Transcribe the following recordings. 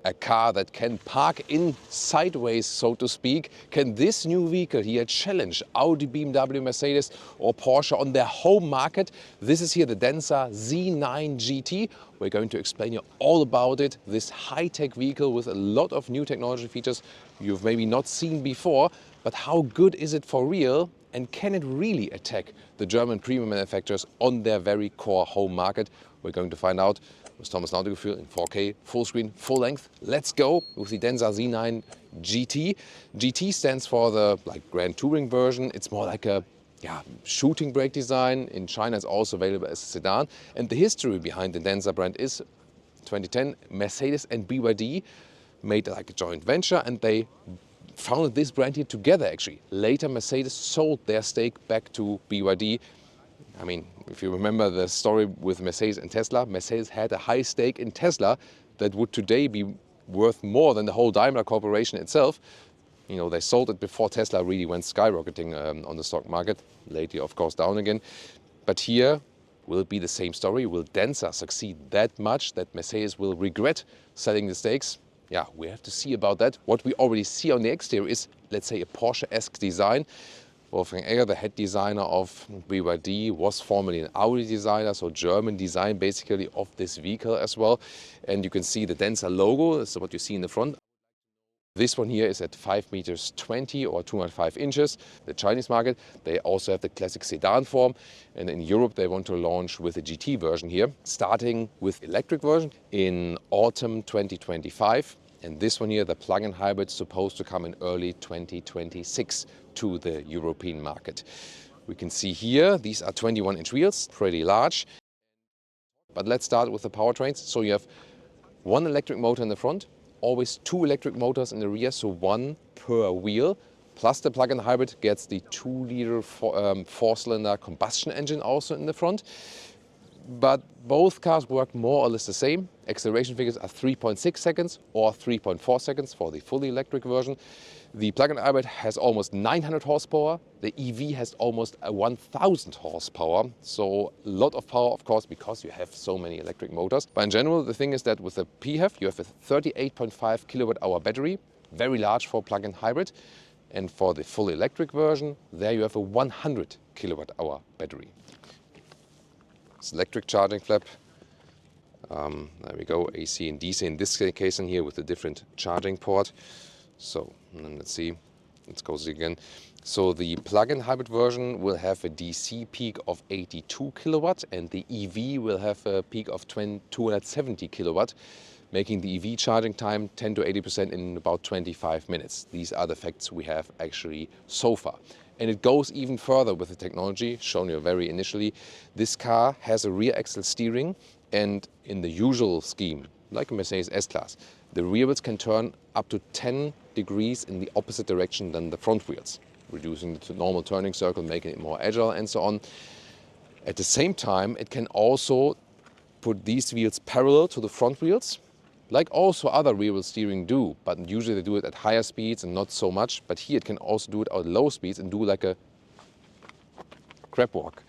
A car that can park in sideways, so to speak. Can this new vehicle here challenge Audi, BMW, Mercedes or Porsche on their home market? This is here the Denza Z9 GT. We're going to explain you all about it. This high-tech vehicle with a lot of new technology features you've maybe not seen before. But how good is it for real? And can it really attack the German premium manufacturers on their very core home market? We're going to find out with Thomas Autogefuehl in 4K, full screen, full length. Let's go with the Denza Z9 GT. GT stands for the Grand Touring version. It's more like a shooting brake design. In China it's also available as a sedan. And the history behind the Denza brand is 2010, Mercedes and BYD made like a joint venture and they founded this brand here together actually. Later Mercedes sold their stake back to BYD. I mean, if you remember the story with Mercedes and Tesla, Mercedes had a high stake in Tesla that would today be worth more than the whole Daimler Corporation itself. You know, they sold it before Tesla really went skyrocketing on the stock market. Lately, of course, down again. But here, will it be the same story? Will Denza succeed that much that Mercedes will regret selling the stakes? Yeah, we have to see about that. What we already see on the exterior is, let's say, a Porsche-esque design. Wolfgang Egger, the head designer of BYD, was formerly an Audi designer, so German design basically of this vehicle as well. And you can see the Denza logo, this is what you see in the front. This one here is at 5 meters 20 or 205 inches. The Chinese market, they also have the classic sedan form. And in Europe, they want to launch with a GT version here, starting with electric version in autumn 2025. And this one here, the plug-in hybrid, supposed to come in early 2026 to the European market. We can see here, these are 21-inch wheels, pretty large. But let's start with the powertrains. So you have one electric motor in the front, always two electric motors in the rear, so one per wheel. Plus the plug-in hybrid gets the 2-liter four-cylinder combustion engine also in the front. But both cars work more or less the same. Acceleration figures are 3.6 seconds or 3.4 seconds for the fully electric version. The plug-in hybrid has almost 900 horsepower. The EV has almost 1000 horsepower. So a lot of power, of course, because you have so many electric motors. But in general, the thing is that with the PHEV, you have a 38.5 kilowatt-hour battery, very large for plug-in hybrid. And for the fully electric version, there you have a 100 kilowatt-hour battery. It's electric charging flap. There we go, AC and DC in this case in here with a different charging port. So let's see, let's go again. So the plug-in hybrid version will have a DC peak of 82 kilowatt and the EV will have a peak of 270 kilowatt, making the EV charging time 10 to 80% in about 25 minutes. These are the facts we have actually so far. And it goes even further with the technology, shown you very initially. This car has a rear axle steering, and in the usual scheme, like a Mercedes S-Class, the rear wheels can turn up to 10 degrees in the opposite direction than the front wheels, reducing the normal turning circle, making it more agile and so on. At the same time, it can also put these wheels parallel to the front wheels, like also other rear wheel steering do, but usually they do it at higher speeds and not so much. But here it can also do it at low speeds and do like a crab walk.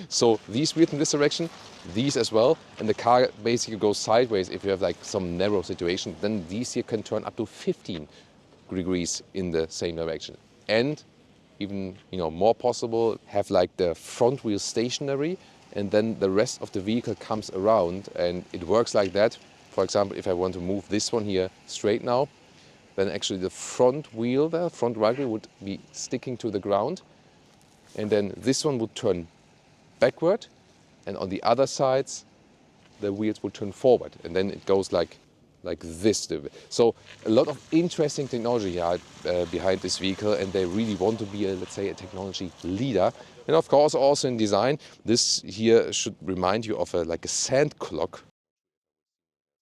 So these wheels in this direction, these as well, and the car basically goes sideways if you have like some narrow situation. Then these here can turn up to 15 degrees in the same direction. And even more possible, have like the front wheel stationary, and then the rest of the vehicle comes around, and it works like that. For example, if I want to move this one here straight now, then actually the front wheel, the front right wheel would be sticking to the ground. And then this one would turn backward. And on the other sides, the wheels would turn forward. And then it goes like this. So a lot of interesting technology behind this vehicle. And they really want to be, let's say, a technology leader. And of course, also in design, this here should remind you of like a sand clock.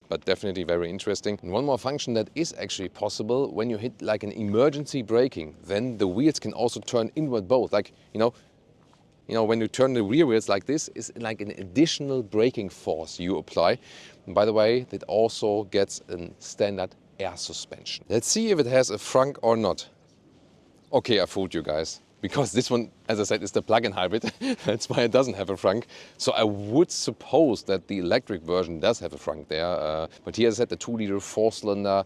But definitely very interesting. And one more function that is actually possible, when you hit like an emergency braking, then the wheels can also turn inward both. Like, when you turn the rear wheels like this, is like an additional braking force you apply. And by the way, that also gets a standard air suspension. Let's see if it has a frunk or not. Okay, I fooled you guys. because this one, as I said, is the plug-in hybrid. That's why it doesn't have a frunk. So I would suppose that the electric version does have a frunk there. But here, as I said, the 2-liter 4-cylinder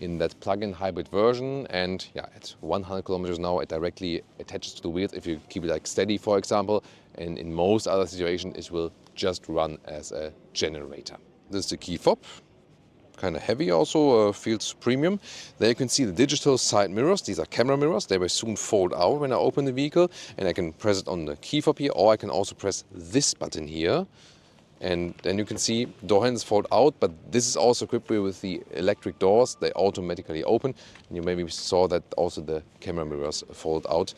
in that plug-in hybrid version, and yeah, at 100 kilometers an hour, it directly attaches to the wheels if you keep it like steady, for example. And in most other situations, it will just run as a generator. This is the key fob. Kind of heavy also, feels premium. There you can see the digital side mirrors. These are camera mirrors. They will soon fold out when I open the vehicle, and I can press it on the key fob here, or I can also press this button here. And then you can see door handles fold out, but this is also equipped with the electric doors. They automatically open. And you maybe saw that also the camera mirrors fold out.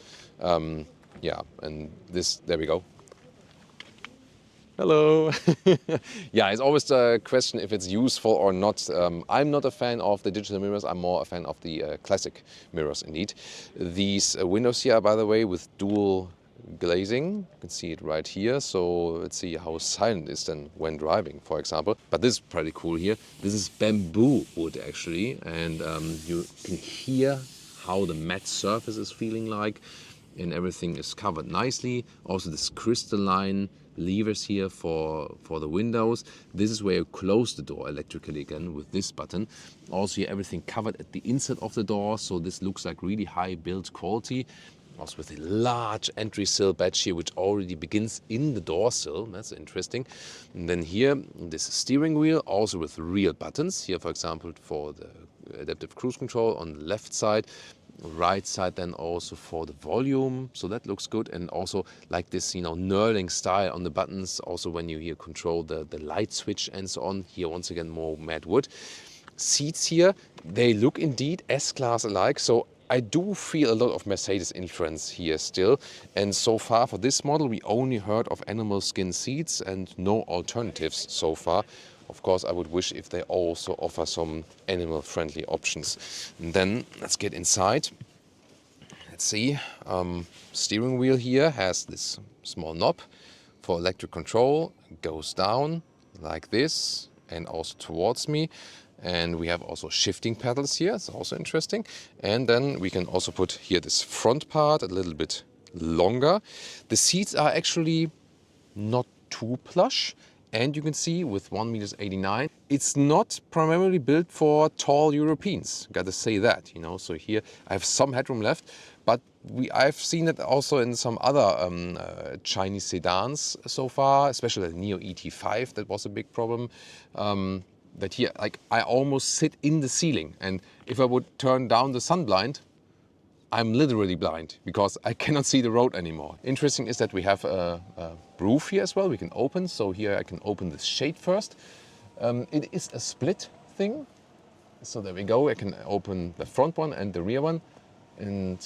Yeah, and this, there we go. Hello. Yeah, it's always a question if it's useful or not. I'm not a fan of the digital mirrors. I'm more a fan of the classic mirrors indeed. These windows here, by the way, with dual glazing. You can see it right here. So let's see how silent it is then when driving, for example. But this is pretty cool here. This is bamboo wood actually, and you can hear how the matte surface is feeling like, and everything is covered nicely. Also this crystalline levers here for the windows. This is where you close the door electrically again with this button. Also here everything covered at the inside of the door, so this looks like really high build quality. Also with a large entry sill badge here, which already begins in the door sill. That's interesting. And then here, this steering wheel, also with real buttons. Here, for example, for the adaptive cruise control on the left side. Right side then also for the volume, so that looks good. And also like this, you know, knurling style on the buttons. Also when you here control the light switch and so on. Here once again more matte wood. Seats here, they look indeed S-Class alike. So I do feel a lot of Mercedes influence here still. And so far for this model, we only heard of animal skin seats and no alternatives so far. Of course, I would wish if they also offer some animal-friendly options. And then let's get inside. Let's see. Steering wheel here has this small knob for electric control. It goes down like this and also towards me. And we have also shifting pedals here. It's also interesting. And then we can also put here this front part a little bit longer. The seats are actually not too plush. And you can see with 1.89 meters, it's not primarily built for tall Europeans. Got to say that, you know. So here I have some headroom left, but I've seen it also in some other Chinese sedans so far, especially the Nio ET9. That was a big problem. But here, like, I almost sit in the ceiling, and if I would turn down the sun blind, I'm literally blind because I cannot see the road anymore. Interesting is that we have a roof here as well. We can open. So here I can open this shade first. It is a split thing. So there we go. I can open the front one and the rear one. And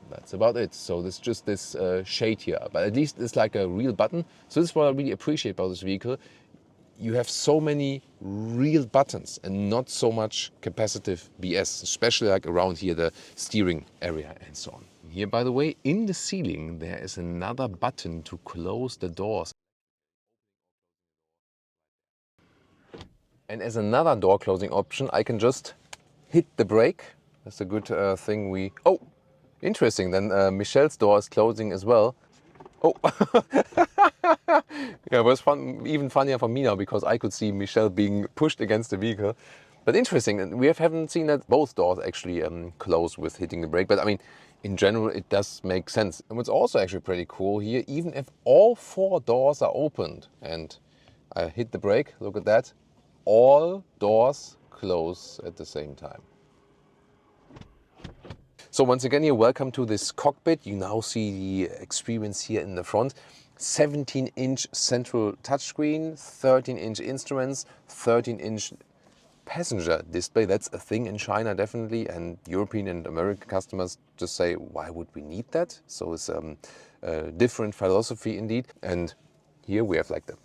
that's about it. So there's just this shade here. But at least it's like a real button. So this is what I really appreciate about this vehicle. You have so many real buttons and not so much capacitive BS, especially like around here, the steering area and so on. Here, by the way, in the ceiling, there is another button to close the doors. And as another door closing option, I can just hit the brake. That's a good thing Oh, interesting. Then Michelle's door is closing as well. Oh, yeah, it was fun, even funnier for me now because I could see Michelle being pushed against the vehicle. But interesting, we haven't seen that both doors actually close with hitting the brake. But I mean, in general, it does make sense. And what's also actually pretty cool here, even if all 4 doors are opened and I hit the brake, look at that, all doors close at the same time. So once again here, welcome to this cockpit. You now see the experience here in the front. 17-inch central touchscreen, 13-inch instruments, 13-inch passenger display. That's a thing in China definitely, and European and American customers just say, why would we need that? So it's a different philosophy indeed. And here we have like the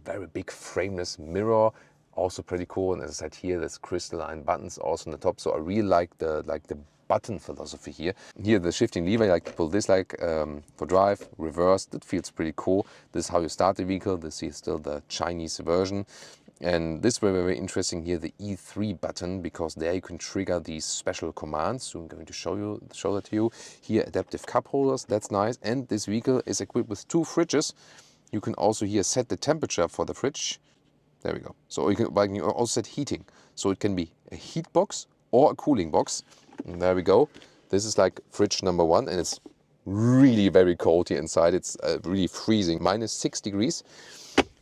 very big frameless mirror, also pretty cool. And as I said here, there's crystalline buttons also on the top. So I really like the button philosophy here. Here the shifting lever, like pull this like for drive, reverse, that feels pretty cool. This is how you start the vehicle. This is still the Chinese version. And this was very interesting here, the E3 button, because there you can trigger these special commands. So I'm going to show that to you. Here, adaptive cup holders, that's nice. And this vehicle is equipped with 2 fridges. You can also here set the temperature for the fridge. There we go. So you can also set heating. So it can be a heat box or a cooling box. And there we go. This is like fridge number 1, and it's really very cold here inside. It's really freezing, -6 degrees.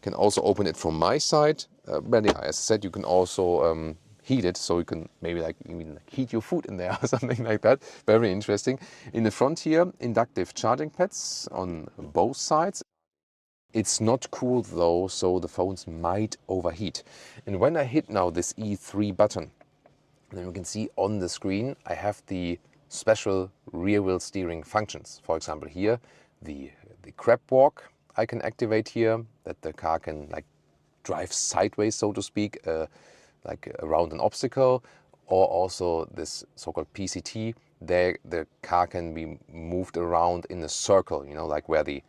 Can also open it from my side. But yeah, as I said, you can also heat it, so you can maybe even heat your food in there or something like that. Very interesting. In the front here, inductive charging pads on both sides. It's not cooled though, so the phones might overheat. And when I hit now this E3 button, then you can see on the screen I have the special rear wheel steering functions. For example, here the crab walk I can activate here, that the car can like drive sideways, so to speak, like around an obstacle, or also this so-called PCT. There the car can be moved around in a circle, you know, like where the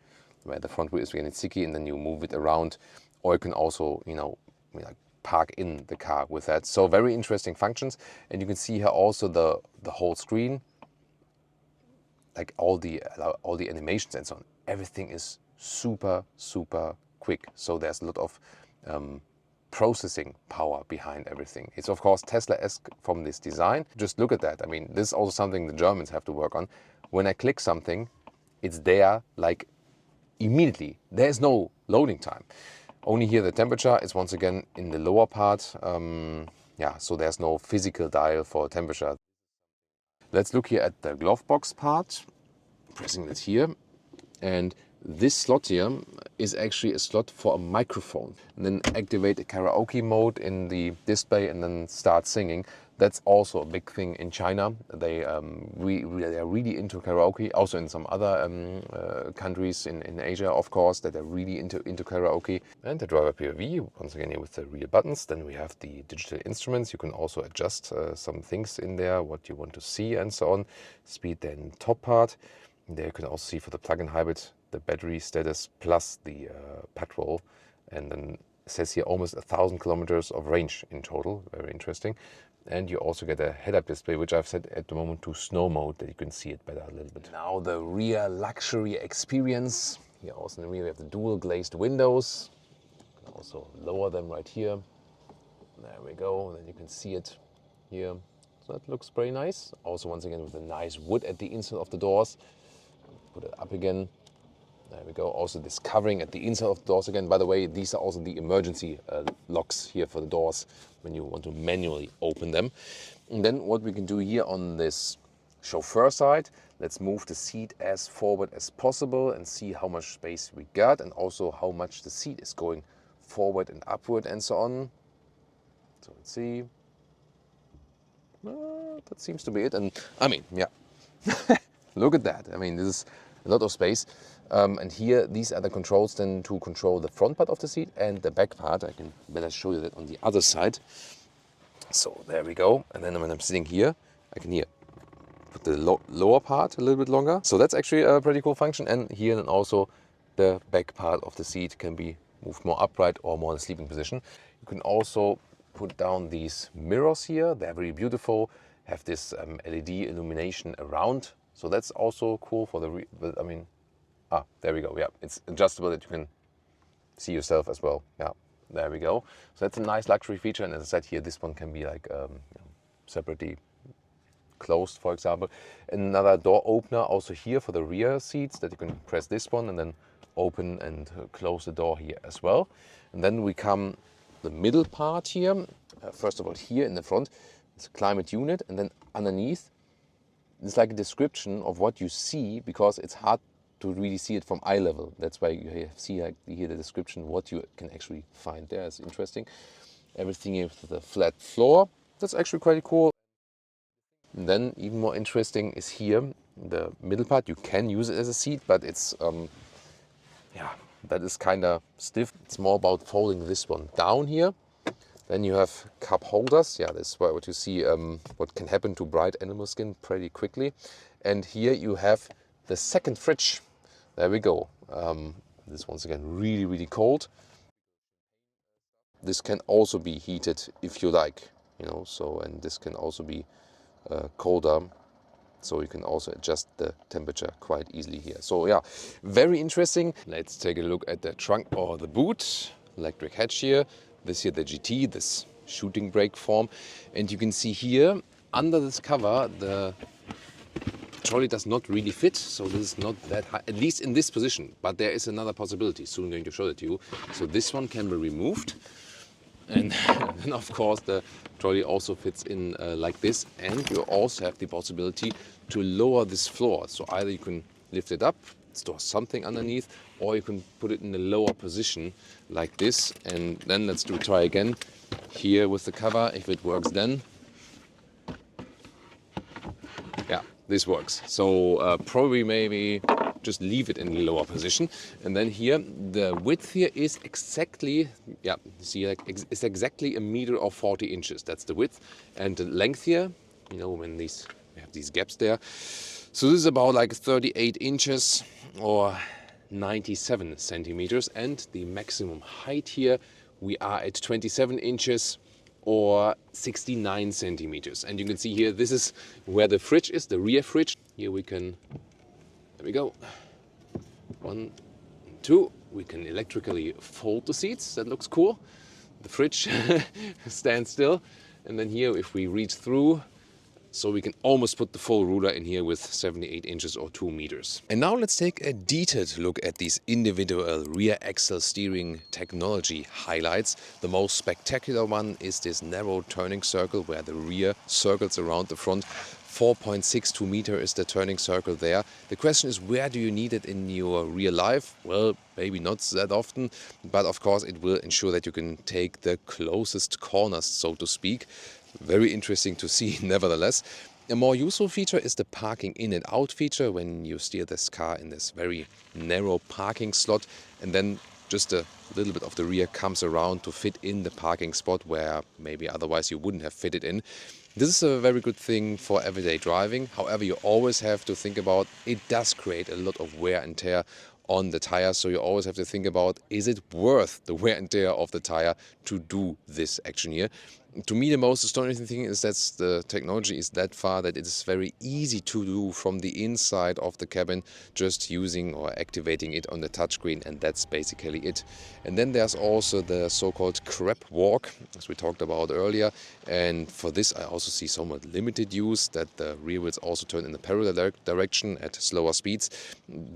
front wheel is getting sticky, and then you move it around, or you can also, you know, like park in the car with that. So very interesting functions. And you can see here also the whole screen, like all the animations and so on. Everything is super quick. So there's a lot of processing power behind everything. It's of course Tesla-esque from this design. Just look at that. I mean, this is also something the Germans have to work on. When I click something, it's there like immediately. There's no loading time. Only here the temperature is once again in the lower part. Yeah, so there's no physical dial for temperature. Let's look here at the glove box part. Pressing it here, and this slot here is actually a slot for a microphone. And then activate a karaoke mode in the display and then start singing. That's also a big thing in China. They are really into karaoke. Also in some other countries in Asia, of course, that are really into karaoke. And the driver POV, once again here with the real buttons. Then we have the digital instruments. You can also adjust some things in there, what you want to see and so on. Speed, then top part. There you can also see for the plug-in hybrid the battery status plus the petrol, and then it says here almost 1,000 kilometers of range in total. Very interesting. And you also get a head-up display, which I've set at the moment to snow mode, that you can see it better a little bit. Now the rear luxury experience. Here also in the rear we have the dual glazed windows. You can also lower them right here. There we go. And then you can see it here. So that looks very nice. Also once again with a nice wood at the inside of the doors. Put it up again. There we go. Also this covering at the inside of the doors again. By the way, these are also the emergency locks here for the doors when you want to manually open them. And then what we can do here on this chauffeur side, let's move the seat as forward as possible and see how much space we got, and also how much the seat is going forward and upward and so on. So let's see. That seems to be it. And I mean, yeah. Look at that. I mean, this is a lot of space. And here, these are the controls then to control the front part of the seat and the back part. I can better show you that on the other side. So there we go. And then when I'm sitting here, I can here put the lower part a little bit longer. So that's actually a pretty cool function. And here then also the back part of the seat can be moved more upright or more in a sleeping position. You can also put down these mirrors here. They're very beautiful. Have this LED illumination around. So that's also cool for the, I mean, there we go. Yeah, it's adjustable that you can see yourself as well. Yeah, there we go. So that's a nice luxury feature. And as I said here, this one can be like separately closed, for example. Another door opener also here for the rear seats, that you can press this one and then open and close the door here as well. And then we come the middle part here. First of all, here in the front, it's a climate unit, and then underneath, it's like a description of what you see, because it's hard to really see it from eye level. That's why you see like here the description, what you can actually find there. It's interesting. Everything here with the flat floor. That's actually quite cool. And then even more interesting is here, the middle part. You can use it as a seat, but it's, yeah, that is kind of stiff. It's more about folding this one down here. Then you have cup holders. Yeah, this is what you see, what can happen to bright animal skin pretty quickly. And here you have the second fridge. There we go. This once again really cold. this can also be heated if you like, you know, so, and this can also be colder. So you can also adjust the temperature quite easily here. So yeah, very interesting. Let's take a look at the trunk or the boot. Electric hatch here. This here, the GT, this shooting brake form. And you can see here, under this cover, the trolley does not really fit. So this is not that high, at least in this position. But there is another possibility. Soon I'm going to show it to you. So this one can be removed. And then of course the trolley also fits in like this, and you also have the possibility to lower this floor. So either you can lift it up, store something underneath, or you can put it in a lower position like this. And then let's try again here with the cover, if it works then. Yeah, this works. So probably maybe just leave it in the lower position. And then here, the width here is exactly, yeah, see, like, it's exactly 1.40 meters. That's the width. And the length here, you know, when we have these gaps there. So this is about like 38 inches or 97 centimeters. And the maximum height here, we are at 27 inches or 69 centimeters. And you can see here, this is where the fridge is, the rear fridge. Here we can, there we go. 1, 2. We can electrically fold the seats. That looks cool. The fridge stands still. And then here, if we reach through, so we can almost put the full ruler in here with 78 inches or 2 meters. And now let's take a detailed look at these individual rear axle steering technology highlights. The most spectacular one is this narrow turning circle where the rear circles around the front. 4.62 meter is the turning circle there. The question is, where do you need it in your real life? Well, maybe not that often, but of course it will ensure that you can take the closest corners, so to speak. Very interesting to see, nevertheless. A more useful feature is the parking in and out feature when you steer this car in this very narrow parking slot, and then just a little bit of the rear comes around to fit in the parking spot where maybe otherwise you wouldn't have fitted in. This is a very good thing for everyday driving. However, you always have to think about, it does create a lot of wear and tear on the tire. So you always have to think about, is it worth the wear and tear of the tire to do this action here? To me, the most astonishing thing is that the technology is that far that it is very easy to do from the inside of the cabin, just using or activating it on the touchscreen, and that's basically it. And then there's also the so-called crab walk, as we talked about earlier. And for this, I also see somewhat limited use, that the rear wheels also turn in the parallel direction at slower speeds,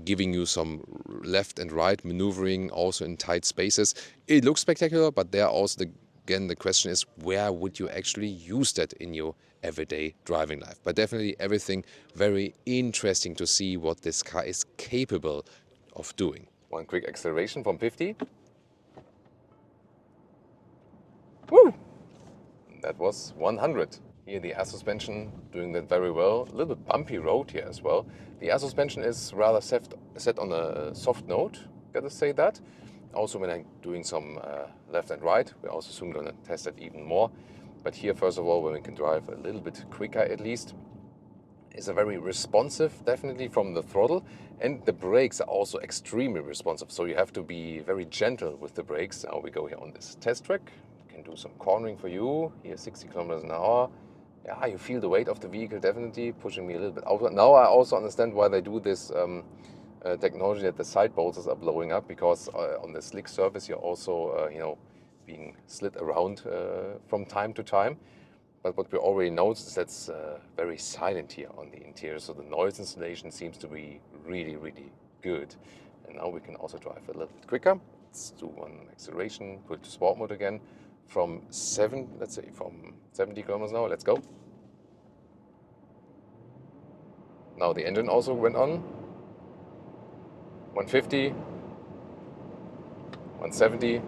giving you some left and right maneuvering also in tight spaces. It looks spectacular, but there are also again, the question is, where would you actually use that in your everyday driving life? But definitely everything very interesting to see what this car is capable of doing. One quick acceleration from 50. Woo! That was 100. Here the air suspension doing that very well. A little bit bumpy road here as well. The air suspension is rather set on a soft note, gotta say that. Also, when I'm doing some left and right, we're also soon going to test it even more. But here, first of all, when we can drive a little bit quicker at least, is a very responsive, definitely from the throttle. And the brakes are also extremely responsive. So you have to be very gentle with the brakes. Now we go here on this test track. We can do some cornering for you. Here, 60 kilometers an hour. Yeah, you feel the weight of the vehicle definitely pushing me a little bit outward. Now I also understand why they do this technology that the side bolsters are blowing up, because on the slick surface you're also being slid around from time to time. But what we already noticed is that's very silent here on the interior, so the noise installation seems to be really, really good. And now we can also drive a little bit quicker. Let's do one acceleration, put to sport mode again from 70 kilometers an hour. Let's go. Now the engine also went on. 150, 170,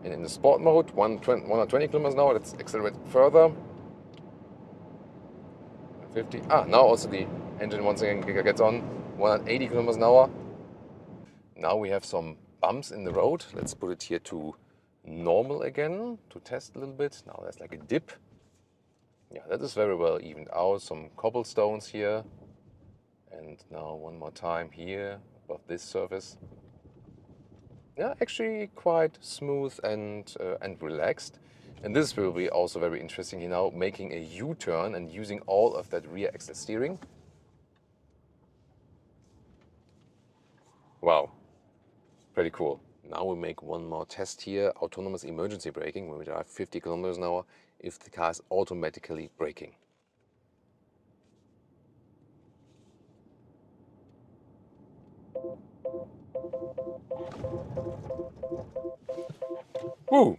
and in the sport mode, 120 kilometers an hour. Let's accelerate further. 150. Now also the engine once again gets on. 180 kilometers an hour. Now we have some bumps in the road. Let's put it here to normal again to test a little bit. Now there's like a dip. Yeah, that is very well evened out. Some cobblestones here. And now one more time here above this surface. Yeah, actually quite smooth and relaxed. And this will be also very interesting, you know, making a U-turn and using all of that rear axle steering. Wow, pretty cool. Now we make one more test here, autonomous emergency braking, when we drive 50 kilometers an hour, if the car is automatically braking. Woo!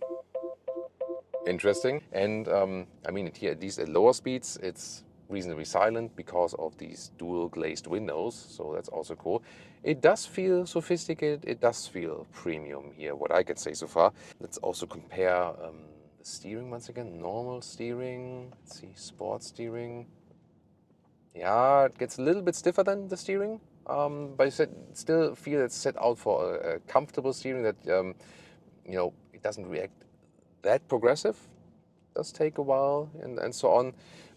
Interesting. And I mean, here at least at lower speeds, it's reasonably silent because of these dual glazed windows. So that's also cool. It does feel sophisticated. It does feel premium here, what I can say so far. Let's also compare the steering once again. Normal steering. Let's see, sport steering. Yeah, it gets a little bit stiffer than the steering. But I still feel it's set out for a comfortable steering that, you know, it doesn't react that progressive. Does take a while and so on.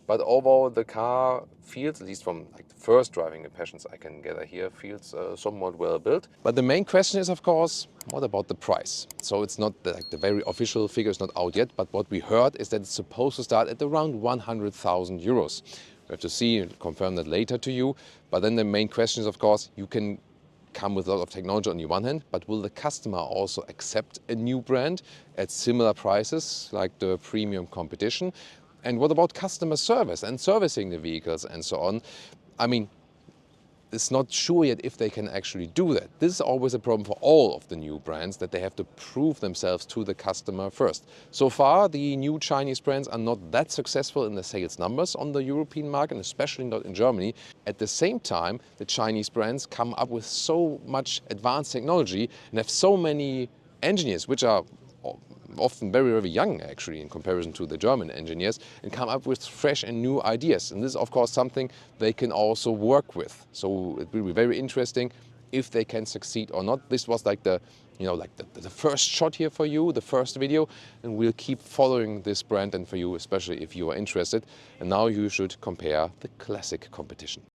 But overall, the car feels, at least from like the first driving impressions I can gather here, feels somewhat well built. But the main question is, of course, what about the price? So it's not like the very official figure is not out yet, but what we heard is that it's supposed to start at around 100,000 euros. We have to see and confirm that later to you. But then the main question is, of course, you can come with a lot of technology on the one hand, but will the customer also accept a new brand at similar prices like the premium competition? And what about customer service and servicing the vehicles and so on? I mean, it's not sure yet if they can actually do that. This is always a problem for all of the new brands, that they have to prove themselves to the customer first. So far, the new Chinese brands are not that successful in the sales numbers on the European market, and especially not in Germany. At the same time, the Chinese brands come up with so much advanced technology and have so many engineers, which are often very, very young actually in comparison to the German engineers, and come up with fresh and new ideas. And this is of course something they can also work with. So it will be very interesting if they can succeed or not. This was like the, you know, like the first shot here for you, the first video, and we'll keep following this brand and for you, especially if you are interested. And now you should compare the classic competition.